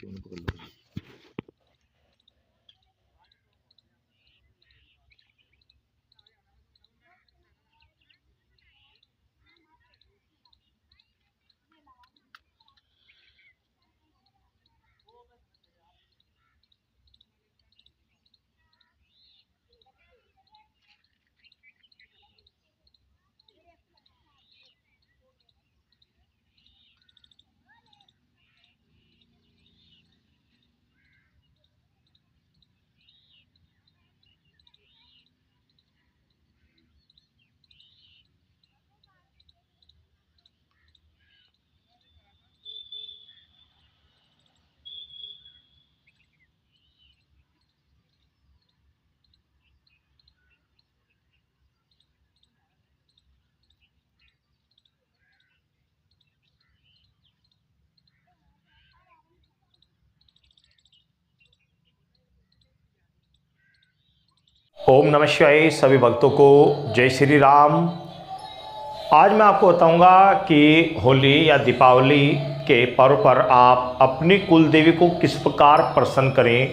क्यों नहीं पकड़ लो। ओम नमः शिवाय। सभी भक्तों को जय श्री राम। आज मैं आपको बताऊंगा कि होली या दीपावली के पर्व पर आप अपनी कुल देवी को किस प्रकार प्रसन्न करें,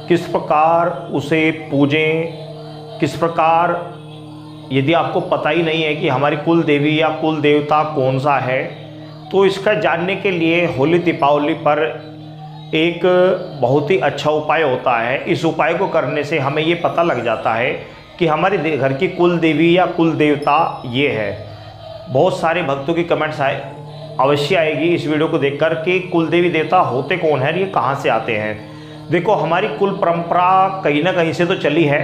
किस प्रकार उसे पूजें, किस प्रकार, यदि आपको पता ही नहीं है कि हमारी कुल देवी या कुल देवता कौन सा है, तो इसका जानने के लिए होली दीपावली पर एक बहुत ही अच्छा उपाय होता है। इस उपाय को करने से हमें ये पता लग जाता है कि हमारे घर की कुल देवी या कुल देवता ये है। बहुत सारे भक्तों की कमेंट्स अवश्य आएगी इस वीडियो को देखकर कि कुल देवी देवता होते कौन है, ये कहाँ से आते हैं। देखो, हमारी कुल परंपरा कहीं ना कहीं से तो चली है,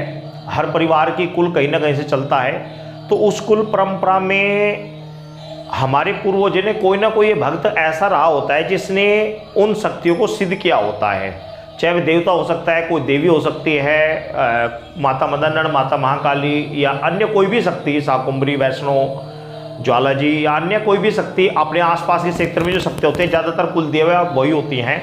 हर परिवार की कुल कहीं ना कहीं से चलता है। तो उस कुल परंपरा में हमारे पूर्वजों ने कोई ना कोई भक्त ऐसा रहा होता है जिसने उन शक्तियों को सिद्ध किया होता है। चाहे वह देवता हो सकता है, कोई देवी हो सकती है, माता मदन, माता महाकाली, या अन्य कोई भी शक्ति, शाकुंभरी, वैष्णो, ज्वाला जी, या अन्य कोई भी शक्ति। अपने आसपास के क्षेत्र में जो शक्ति होते हैं, ज़्यादातर कुल देवियाँ वही होती हैं।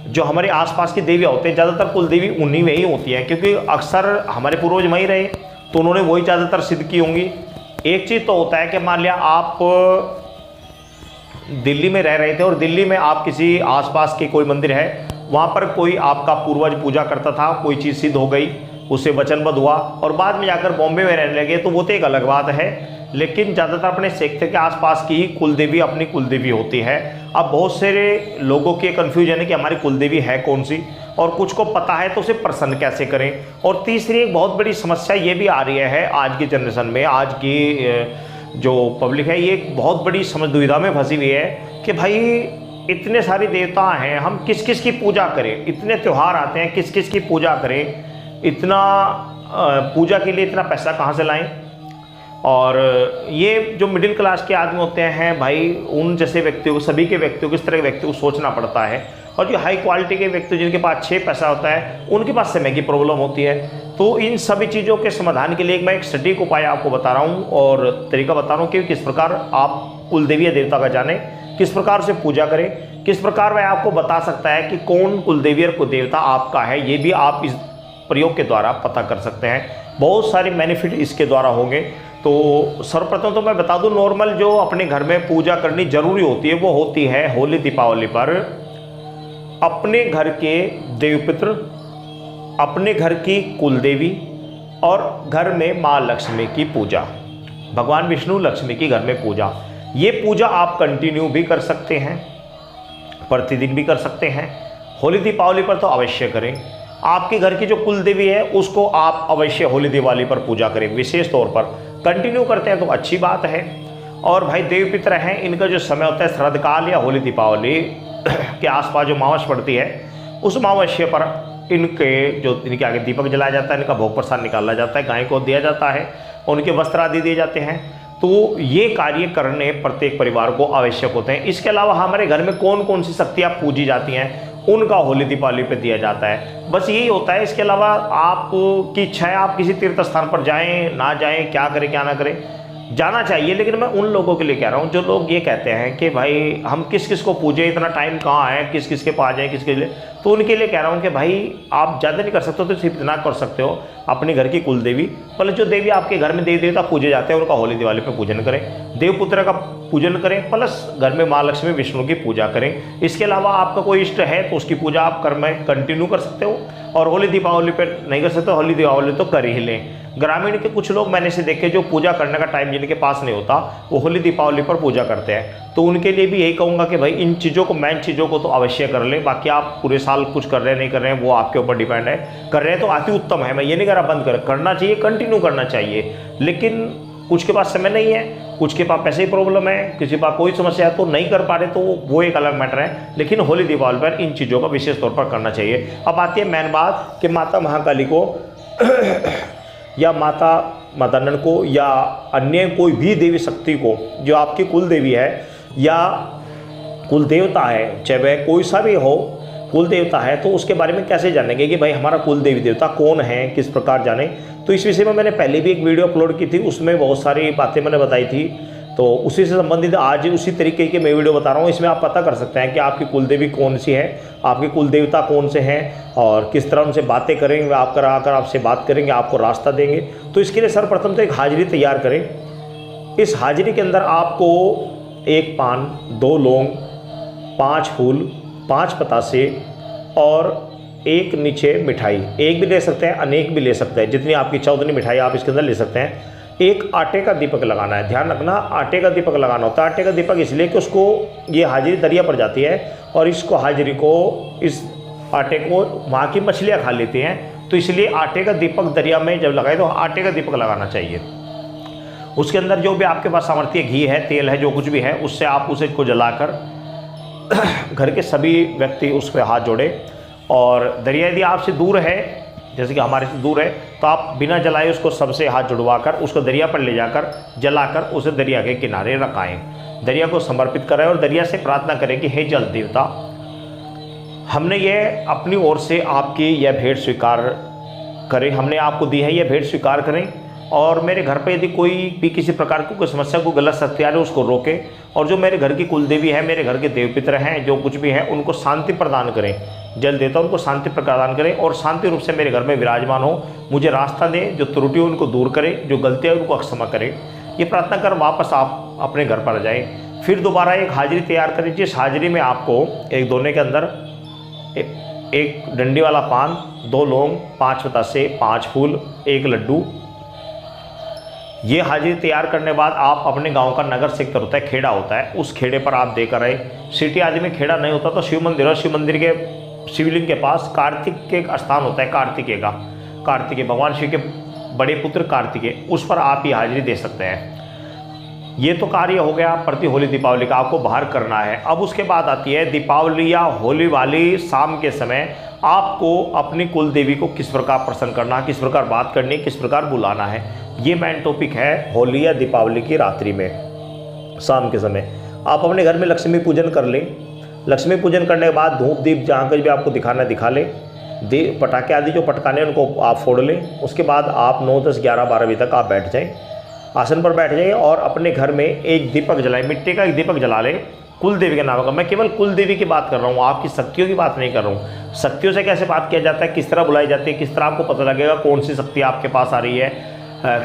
जो हमारे आसपास की देवियाँ होते हैं, ज़्यादातर कुल देवी उन्हीं में ही होती हैं, क्योंकि अक्सर हमारे पूर्वज वहीं रहे तो उन्होंने वही ज़्यादातर सिद्ध की होंगी। एक चीज़ तो होता है कि मान लिया आप दिल्ली में रह रहे थे और दिल्ली में आप किसी आसपास के कोई मंदिर है, वहाँ पर कोई आपका पूर्वज पूजा करता था, कोई चीज़ सिद्ध हो गई, उससे वचनबद्ध हुआ और बाद में जाकर बॉम्बे में रहने लगे, तो वो तो एक अलग बात है। लेकिन ज़्यादातर अपने क्षेत्र के आसपास की ही कुलदेवी अपनी कुलदेवी होती है। अब बहुत सारे लोगों के कन्फ्यूजन है कि हमारी कुलदेवी है कौन सी, और कुछ को पता है तो उसे प्रसन्न कैसे करें। और तीसरी एक बहुत बड़ी समस्या ये भी आ रही है आज की जनरेशन में, आज की जो पब्लिक है, ये एक बहुत बड़ी समझ दुविधा में फंसी हुई है कि भाई इतने सारे देवता हैं, हम किस किस की पूजा करें, इतने त्यौहार आते हैं, किस किस की पूजा करें, इतना पूजा के लिए इतना पैसा कहाँ से लाएं। और ये जो मिडिल क्लास के आदमी होते हैं भाई, उन जैसे व्यक्तियों को, सभी के व्यक्तियों को, इस तरह के व्यक्तियों को सोचना पड़ता है। और जो हाई क्वालिटी के व्यक्ति जिनके पास 6 पैसा होता है, उनके पास समय की प्रॉब्लम होती है। तो इन सभी चीज़ों के समाधान के लिए मैं एक सटीक उपाय आपको बता रहा हूँ और तरीका बता रहा हूँ कि किस प्रकार आप कुल देवी या देवता का जाने, किस प्रकार से पूजा करें, किस प्रकार वह आपको बता सकता है कि कौन कुल देवी और कुल देवता आपका है। ये भी आप इस प्रयोग के द्वारा पता कर सकते हैं। बहुत सारे बेनिफिट इसके द्वारा होंगे। तो सर्वप्रथम तो मैं बता दूं, नॉर्मल जो अपने घर में पूजा करनी जरूरी होती है वो होती है होली दीपावली पर अपने घर के देवपित्र, अपने घर की कुल देवी और घर में माँ लक्ष्मी की पूजा, भगवान विष्णु लक्ष्मी की घर में पूजा। ये पूजा आप कंटिन्यू भी कर सकते हैं, प्रतिदिन भी कर सकते हैं। होली दीपावली पर तो अवश्य करें। आपके घर की जो कुल देवी है उसको आप अवश्य होली दिवाली पर पूजा करें, विशेष तौर पर कंटिन्यू करते हैं तो अच्छी बात है। और भाई देव पितर हैं, इनका जो समय होता है श्राद्ध काल या होली दीपावली के आसपास जो अमावस्या पड़ती है, उस अमावस्या पर इनके आगे दीपक जलाया जाता है, इनका भोग प्रसाद निकाला जाता है, गाय को दिया जाता है, उनके वस्त्र आदि दिए जाते हैं। तो ये कार्य करने प्रत्येक परिवार को आवश्यक होते हैं। इसके अलावा हमारे घर में कौन कौन सी शक्तियाँ पूजी जाती हैं, उनका होली दीपावली पे दिया जाता है। बस यही होता है। इसके अलावा आपकी इच्छा है, आप किसी तीर्थ स्थान पर जाएं ना जाएं, क्या करें क्या ना करें, जाना चाहिए। लेकिन मैं उन लोगों के लिए कह रहा हूँ जो लोग ये कहते हैं कि भाई हम किस किस को पूजे, इतना टाइम कहाँ है, किस किस के पास जाएँ, किसके लिए, तो उनके लिए कह रहा हूँ कि भाई आप ज़्यादा नहीं कर सकते हो तो सिर्फ इतना कर सकते हो, अपने घर की कुल देवी, मतलब जो देवी आपके घर में देवी देवता पूजे जाते हैं उनका होली दिवाली पर पूजन करें। देवपुत्र का पूजन करें, प्लस घर में माँ लक्ष्मी विष्णु की पूजा करें। इसके अलावा आपका कोई इष्ट है तो उसकी पूजा आप कर में कंटिन्यू कर सकते हो, और होली दीपावली पर नहीं कर सकते, होली दीपावली तो कर ही लें। ग्रामीण के कुछ लोग मैंने से देखे जो पूजा करने का टाइम जिनके पास नहीं होता वो होली दीपावली पर पूजा करते हैं, तो उनके लिए भी यही कहूँगा कि भाई इन चीज़ों को, मेन चीज़ों को तो अवश्य कर लें। बाकी आप पूरे साल कुछ कर रहे हैं नहीं कर रहे हैं वो आपके ऊपर डिपेंड है। कर रहे हैं तो अति उत्तम है, मैं ये नहीं कह रहा बंद करना चाहिए, कंटिन्यू करना चाहिए। लेकिन कुछ के पास समय नहीं है, कुछ के पास पैसे ही प्रॉब्लम है, किसी के पास कोई समस्या है तो नहीं कर पा रहे, तो वो एक अलग मैटर है। लेकिन होली दीपावली पर इन चीज़ों का विशेष तौर पर करना चाहिए। अब आती है मेन बात कि माता महाकाली को या माता नंद को या अन्य कोई भी देवी शक्ति को जो आपकी कुल देवी है या कुल देवता है, चाहे वह कोई सा भी हो, कुल देवता है, तो उसके बारे में कैसे जानेंगे कि भाई हमारा कुल देवी देवता कौन है, किस प्रकार जाने। तो इस विषय में मैंने पहले भी एक वीडियो अपलोड की थी, उसमें बहुत सारी बातें मैंने बताई थी, तो उसी से संबंधित आज उसी तरीके की मैं वीडियो बता रहा हूँ। इसमें आप पता कर सकते हैं कि आपकी कुल देवी कौन सी है, आपके कुल देवता कौन से हैं और किस तरह उनसे बातें करेंगे, आप कर आकर आपसे बात करेंगे, आपको रास्ता देंगे। तो इसके लिए सर्वप्रथम तो एक हाजिरी तैयार करें। इस हाजिरी के अंदर आपको 1 पान, 2 लौंग, 5 फूल, 5 पतासे और 1 नीचे मिठाई, एक भी ले सकते हैं, अनेक भी ले सकते हैं, जितनी आपकी इच्छा उतनी मिठाई आप इसके अंदर ले सकते हैं। एक आटे का दीपक लगाना है, ध्यान रखना आटे का दीपक लगाना होता है। आटे का दीपक इसलिए कि उसको ये हाजिरी दरिया पर जाती है और इसको हाजिरी को, इस आटे को वहाँ की मछलियाँ खा लेती हैं, तो इसलिए आटे का दीपक दरिया में जब लगाए तो आटे का दीपक लगाना चाहिए। उसके अंदर जो भी आपके पास सामर्थ्य, घी है, तेल है, जो कुछ भी है, उससे आप उसे को जलाकर घर के सभी व्यक्ति उस पर हाथ जोड़े। और दरिया यदि आपसे दूर है, जैसे कि हमारे से दूर है, तो आप बिना जलाए उसको सबसे हाथ जुड़वाकर उसको दरिया पर ले जाकर जलाकर उसे दरिया के किनारे रखाएं, दरिया को समर्पित करें और दरिया से प्रार्थना करें कि हे जल देवता, हमने ये अपनी ओर से आपकी यह भेंट स्वीकार करें, हमने आपको दी है, यह भेंट स्वीकार करें और मेरे घर पे यदि कोई भी किसी प्रकार की कोई समस्या, को गलत शक्ति आ रही है उसको रोके, और जो मेरे घर की कुल देवी है, मेरे घर के देवपित्र हैं, जो कुछ भी है, उनको शांति प्रदान करें, जल देता उनको शांति प्रदान करें और शांति रूप से मेरे घर में विराजमान हो, मुझे रास्ता दे, जो त्रुटि हो उनको दूर करे, जो गलतियाँ उनको क्षमा करे। ये प्रार्थना कर वापस आप अपने घर पर आ जाएँ। फिर दोबारा एक हाजिरी तैयार करें, जिस हाजिरी में आपको एक दोने के अंदर एक डंडी वाला पान, 2 लौंग, 5 बतासे, 5 फूल, 1 लड्डू, ये हाजिरी तैयार करने बाद आप अपने गांव का नगर सेक्टर होता है, खेड़ा होता है, उस खेड़े पर आप देकर आए। सिटी आदि में खेड़ा नहीं होता तो शिव मंदिर, और शिव मंदिर के शिवलिंग के पास कार्तिक के स्थान होता है, कार्तिकेय भगवान शिव के बड़े पुत्र कार्तिकेय, उस पर आप ये हाजिरी दे सकते हैं। ये तो कार्य हो गया प्रति होली दीपावली का, आपको बाहर करना है। अब उसके बाद आती है दीपावली या होली वाली शाम के समय आपको अपनी कुल देवी को किस प्रकार प्रसन्न करना है, किस प्रकार बात करनी है, किस प्रकार बुलाना है। ये मेन टॉपिक है होली या दीपावली की रात्रि में, शाम के समय आप अपने घर में लक्ष्मी पूजन कर लें। लक्ष्मी पूजन करने के बाद धूप दीप जहाँ कहीं भी आपको दिखाना है दिखा लें, पटाखे आदि जो पटकाने उनको आप फोड़ लें। उसके बाद आप 9, 10, 11, 12 बजे तक आप बैठ जाएं, आसन पर बैठ जाइए और अपने घर में एक दीपक जलाएं, मिट्टी का एक दीपक जला लें कुल देवी के नाम का। मैं केवल कुल देवी की बात कर रहा हूँ, आपकी शक्तियों की बात नहीं कर रहा हूँ। शक्तियों से कैसे बात किया जाता है, किस तरह बुलाई जाती है, किस तरह आपको पता लगेगा कौन सी शक्ति आपके पास आ रही है,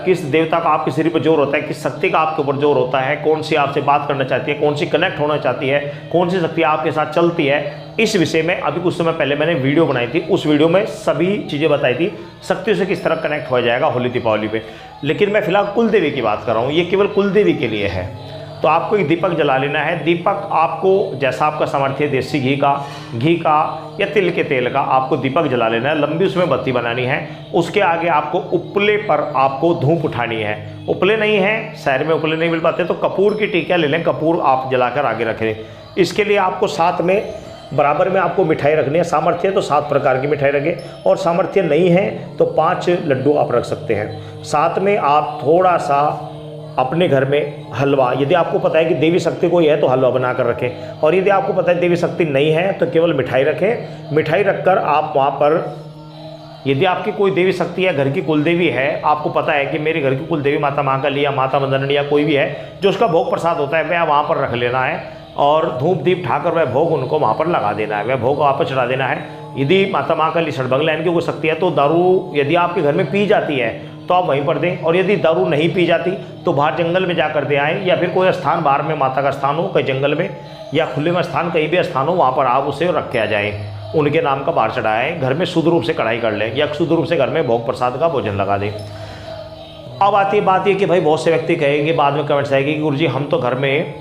किस देवता का आपके सिर पर जोर होता है, किस शक्ति का आपके ऊपर जोर होता है, कौन सी आपसे बात करना चाहती है, कौन सी कनेक्ट होना चाहती है, कौन सी शक्ति आपके साथ चलती है। इस विषय में अभी कुछ समय पहले मैंने वीडियो बनाई थी, उस वीडियो में सभी चीज़ें बताई थी, शक्तियों से किस तरह कनेक्ट हो जाएगा होली दीपावली पे। लेकिन मैं फिलहाल कुल देवी की बात कर रहा हूँ, ये केवल कुल देवी के लिए है। तो आपको एक दीपक जला लेना है। दीपक आपको जैसा आपका सामर्थ्य है, देसी घी का या तिल के तेल का आपको दीपक जला लेना है, लंबी उसमें बत्ती बनानी है। उसके आगे आपको उपले पर आपको धूप उठानी है। उपले नहीं है, शहर में उपले नहीं मिल पाते तो कपूर की टिकिया ले लें, कपूर आप जलाकर आगे रखें। इसके लिए आपको साथ में बराबर में आपको मिठाई रखनी है। सामर्थ्य है तो 7 प्रकार की मिठाई रखें और सामर्थ्य नहीं है तो 5 लड्डू आप रख सकते हैं। साथ में आप थोड़ा सा अपने घर में हलवा, यदि आपको पता है कि देवी शक्ति कोई है तो हलवा बना कर रखें, और यदि आपको पता है देवी शक्ति नहीं है तो केवल मिठाई रखें। मिठाई रखकर आप वहाँ पर, यदि आपकी कोई देवी शक्ति है, घर की कुल देवी है, आपको पता है कि मेरे घर की कुल देवी माता महाकाली या माता मदन या कोई भी है, जो उसका भोग प्रसाद होता है वह वहाँ पर रख लेना है और धूप दीप ठाकर वह भोग उनको वहाँ पर लगा देना है, वह भोग वापस चढ़ा देना है। यदि माता महाकाली षडभंग लाइन की कोई शक्ति है तो दारू यदि आपके घर में पी जाती है तो आप वहीं पर दें। और यदि दारू नहीं पी जाती तो बाहर जंगल में जाकर दे आएँ, या फिर कोई स्थान बाहर में माता का स्थान हो, कहीं जंगल में या खुले में स्थान, कहीं भी स्थान हो, वहाँ पर आप उसे रख के आ जाएँ, उनके नाम का बाहर चढ़ाएँ, घर में शुद्ध रूप से कढ़ाई कर लें या शुद्ध रूप से घर में भोग प्रसाद का भोजन लगा दें। अब आती है बात ये कि भाई बहुत से व्यक्ति कहेंगे, बाद में कमेंट्स आएगी कि गुरुजी हम तो घर में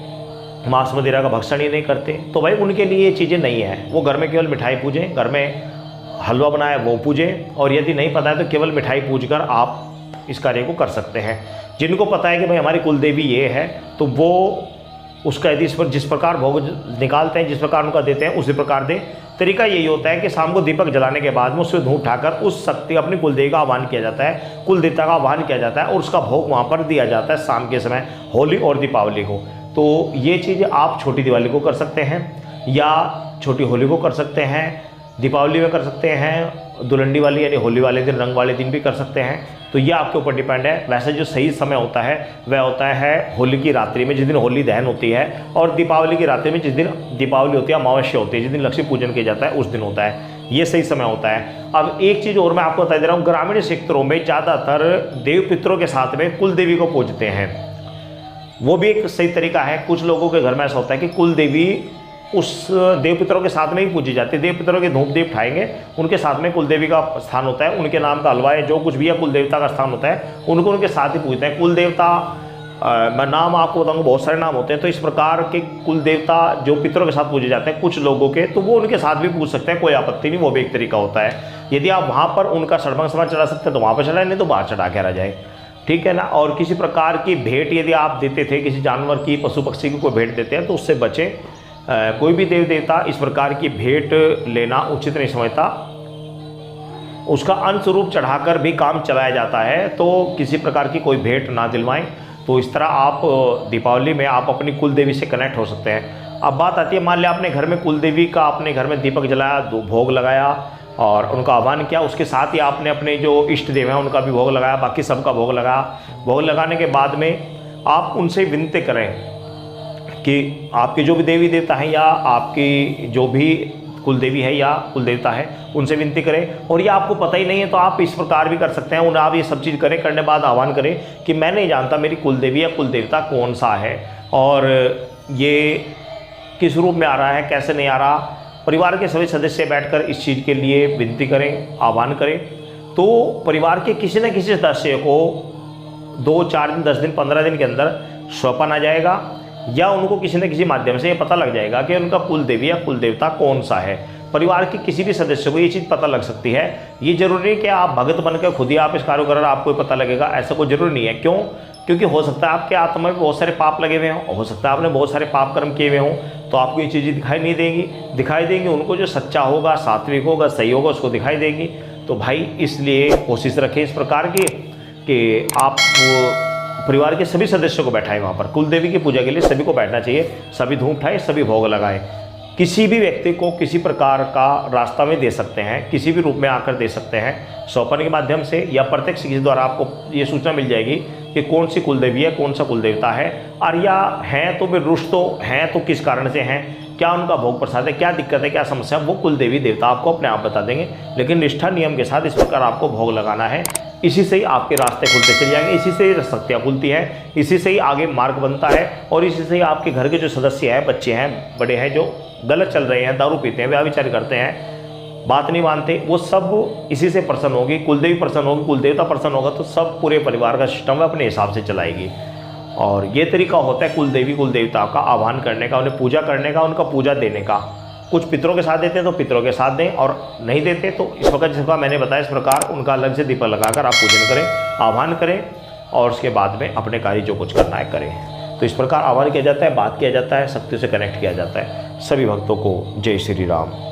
मांस मदिरा का भक्षण ही नहीं करते, तो भाई उनके लिए ये चीज़ें नहीं है। वो घर में केवल मिठाई पूजें, घर में हलवा बनाए वो पूजें, और यदि नहीं पता है तो केवल मिठाई पूजकर आप इस कार्य को कर सकते हैं। जिनको पता है कि भाई हमारी कुल देवी ये है, तो वो उसका यदि इस पर जिस प्रकार भोग निकालते हैं, जिस प्रकार उनका देते हैं, उसी प्रकार दें। तरीका यही होता है कि शाम को दीपक जलाने के बाद में उससे धूप उठाकर उस शक्ति अपनी कुलदेवी का आह्वान किया जाता है, कुल देवता का आह्वान किया जाता है, और उसका भोग वहाँ पर दिया जाता है शाम के समय, होली और दीपावली को। तो ये चीज़ आप छोटी दिवाली को कर सकते हैं, या छोटी होली को कर सकते हैं, दीपावली में कर सकते हैं, दुलंडी वाली यानी होली वाले दिन, रंग वाले दिन भी कर सकते हैं। तो ये आपके ऊपर डिपेंड है। वैसे जो सही समय होता है वह होता है होली की रात्रि में, जिस दिन होली दहन होती है, और दीपावली की रात्रि में, जिस दिन दीपावली होती है, अमावस्या होती है, जिस दिन लक्ष्मी पूजन किया जाता है, उस दिन होता है। ये सही समय होता है। अब एक चीज़ और मैं आपको बता दे रहा हूँ, ग्रामीण क्षेत्रों में ज़्यादातर देव पितरों के साथ में कुल देवी को पूजते हैं। वो भी एक सही तरीका है। कुछ लोगों के घर में ऐसा होता है कि कुल देवी उस देव पितरों के साथ में ही पूजी जाती है। देव पितरों के धूप दीप उठाएंगे, उनके साथ में कुल देवी का स्थान होता है, उनके नाम का हलवा है, जो कुछ भी है कुल देवता का स्थान होता है, उनको उनके साथ ही पूजते हैं। कुल देवता मैं नाम आपको बताऊंगा, बहुत सारे नाम होते हैं। तो इस प्रकार के कुल देवता जो पितरों के साथ पूजे जाते हैं कुछ लोगों के, तो वो उनके साथ भी पूज सकते हैं, कोई आपत्ति नहीं। वो भी एक तरीका होता है। यदि आप वहाँ पर उनका षडभंग समाज चढ़ा सकते हैं तो वहाँ पर चढ़ाएं, नहीं तो बाहर चढ़ा के आ जाए, ठीक है ना। और किसी प्रकार की भेंट यदि आप देते थे, किसी जानवर की, पशु पक्षी की कोई भेंट देते हैं, तो उससे बचें। कोई भी देव देवता इस प्रकार की भेंट लेना उचित नहीं समझता। उसका अंशरूप चढ़ाकर भी काम चलाया जाता है, तो किसी प्रकार की कोई भेंट ना दिलवाएं। तो इस तरह आप दीपावली में आप अपनी कुल देवी से कनेक्ट हो सकते हैं। अब बात आती है, मान लिया आपने घर में कुल देवी का, आपने घर में दीपक जलाया, भोग लगाया और उनका आह्वान किया, उसके साथ ही आपने अपने जो इष्ट देव हैं उनका भी भोग लगाया, बाकी सबका भोग लगाया। भोग लगाने के बाद में आप उनसे विनती करें कि आपके जो भी देवी देवता हैं या आपकी जो भी कुल देवी है या कुल देवता है, उनसे विनती करें। और ये आपको पता ही नहीं है तो आप इस प्रकार भी कर सकते हैं। उन्हें आप ये सब चीज़ करें, करने बाद आह्वान करें कि मैं नहीं जानता मेरी कुल देवी या कुल देवता कौन सा है और ये किस रूप में आ रहा है, कैसे नहीं आ रहा। परिवार के सभी सदस्य बैठकर इस चीज़ के लिए विनती करें, आह्वान करें। तो परिवार के किसी न किसी सदस्य को 2, 4 दिन, 10 दिन, 15 दिन के अंदर सौंपा आ जाएगा, या उनको किसी न किसी माध्यम से ये पता लग जाएगा कि उनका कुल देवी या कुल देवता कौन सा है। परिवार के किसी भी सदस्य को ये चीज़ पता लग सकती है। ये जरूरी नहीं कि आप भगत बनकर खुद ही आप इस कार्य करें, आपको पता लगेगा, ऐसा कोई जरूरी नहीं है। क्यों? क्योंकि हो सकता है आपके आत्मा में बहुत सारे पाप लगे हुए हों, हो सकता है आपने बहुत सारे पाप कर्म किए हुए हों, तो आपको ये चीज़ें दिखाई नहीं देंगी। दिखाई देंगी उनको जो सच्चा होगा, सात्विक होगा, सही होगा, उसको दिखाई देंगी। तो भाई इसलिए कोशिश रखें इस प्रकार की कि आप परिवार के सभी सदस्यों को बैठाएं वहाँ पर। कुल देवी की पूजा के लिए सभी को बैठना चाहिए, सभी धूप उठाएं, सभी भोग लगाएं। किसी भी व्यक्ति को किसी प्रकार का रास्ता में दे सकते हैं, किसी भी रूप में आकर दे सकते हैं, सौंपन के माध्यम से या प्रत्यक्ष किसी द्वारा आपको ये सूचना मिल जाएगी कि कौन सी कुल देवी है, कौन सा कुल देवता है। और या हैं तो फिर रुष्ट तो हैं तो किस कारण से हैं, क्या उनका भोग प्रसाद है, क्या दिक्कत है, क्या समस्या है, वो कुल देवी देवता आपको अपने आप बता देंगे। लेकिन निष्ठा नियम के साथ इस प्रकार आपको भोग लगाना है। इसी से ही आपके रास्ते खुलते चले जाएंगे, इसी से ही शक्तियाँ खुलती हैं, इसी से ही आगे मार्ग बनता है, और इसी से ही आपके घर के जो सदस्य हैं, बच्चे हैं, बड़े हैं, जो गलत चल रहे हैं, दारू पीते हैं, व्यभिचार करते हैं, बात नहीं मानते, वो सब इसी से प्रसन्न होगी। कुलदेवी प्रसन्न होगी, कुलदेवता प्रसन्न होगा, तो सब पूरे परिवार का सिस्टम अपने हिसाब से चलाएगी। और ये तरीका होता है कुलदेवी कुल देवता का आह्वान करने का, उन्हें पूजा करने का, उनका पूजा देने का। कुछ पितरों के साथ देते हैं तो पितरों के साथ दें, और नहीं देते तो इस प्रकार जिस प्रकार मैंने बताया, इस प्रकार उनका अलग से दीपक लगाकर आप पूजन करें, आह्वान करें, और उसके बाद में अपने कार्य जो कुछ करना है करें। तो इस प्रकार आह्वान किया जाता है, बात किया जाता है, शक्ति से कनेक्ट किया जाता है। सभी भक्तों को जय श्री राम।